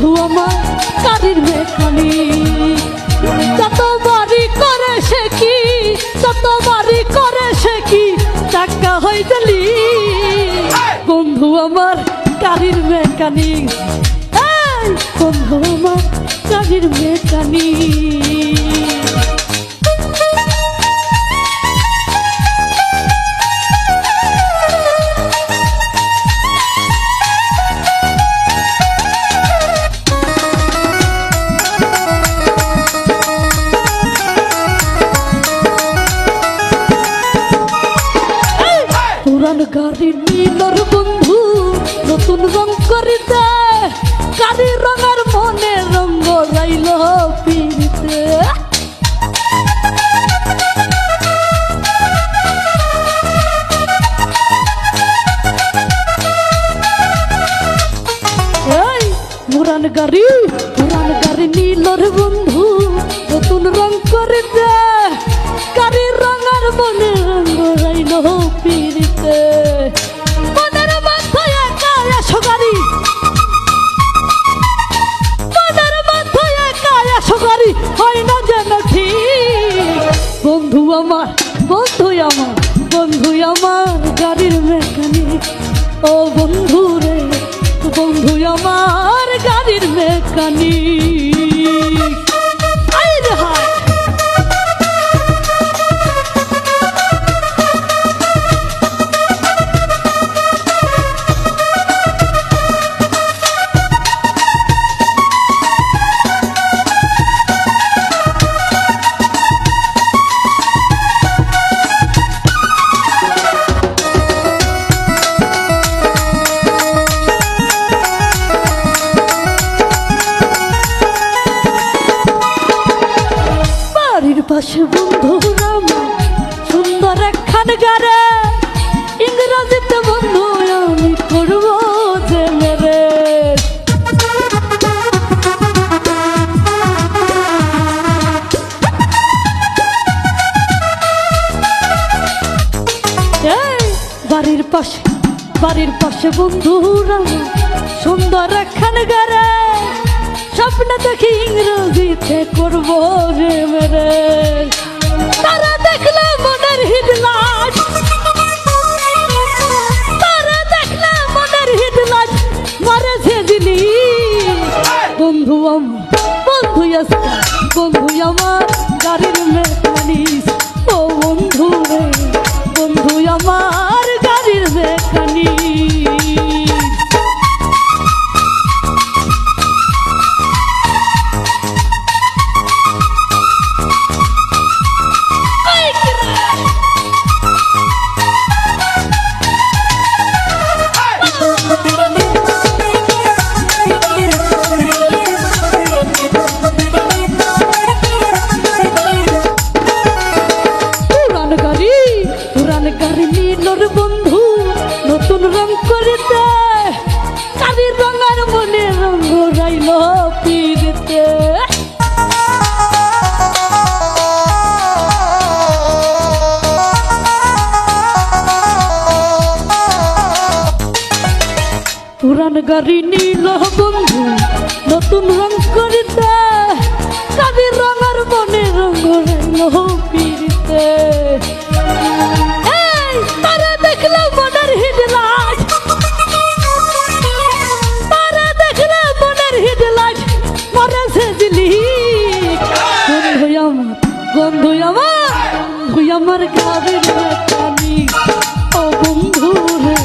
বন্ধু আমার গাড়ির মেকানিক। যতবারই করে সে কি, যতবারই করে সে কি টাকা হয়ে গেলি। বন্ধু আমার গাড়ির মেকানিক, বন্ধু আমার গাড়ির মেকানিক। পুরান গাড়ি নিলর বন্ধু নতুন রং করে দেয়, গাড়ির রঙের মনে রঙ রাইল পিড়িতে। পুরান গাড়ি নিলর বন্ধু নতুন রং করে দেয়, গাড়ির রঙের মনে রঙ রাইল পিড়িতে। মনের মাথায় একা এসো গাড়ি, মনের মাথায় একা এসো গাড়ি হয় না যেন ঠিক। বন্ধু আমার, বন্ধু আমার, বন্ধু আমার গাড়ির মেকানিক। ও বন্ধু রে, বন্ধু আমার গাড়ির মেকানিক। আই রে হায় পাশে বন্ধুরা সুন্দর একখান গারে, ইংরেজিতে বন্ধু আমি করব যে মেরে। বাড়ির পাশে বন্ধুরা সুন্দর একখান গারে, স্বপ্ন দেখি ইংরেজিতে করব রে মেরে। তারা দেখলে মনের হিডলাইট, তারা দেখলে মনের হিডলাইট মারে যে দিলি। বন্ধু আমার, বন্ধু বন্ধু আমার গাড়ির মেকানিক। ও বন্ধু রে, বন্ধু আমার গাড়ির মেকানিক। বন্ধু নতুন রং করে দেয়, গাড়ির রঙের মনে রঙ রাইল পিড়িতে। পুরান গাড়ি নিল বন্ধু নতুন রং করে দেয়, গাড়ির রঙের মনে রঙ রাইল পিড়িতে। বন্ধু আমার, বন্ধু আমার গাড়ির মেকানিক। ও বন্ধু রে,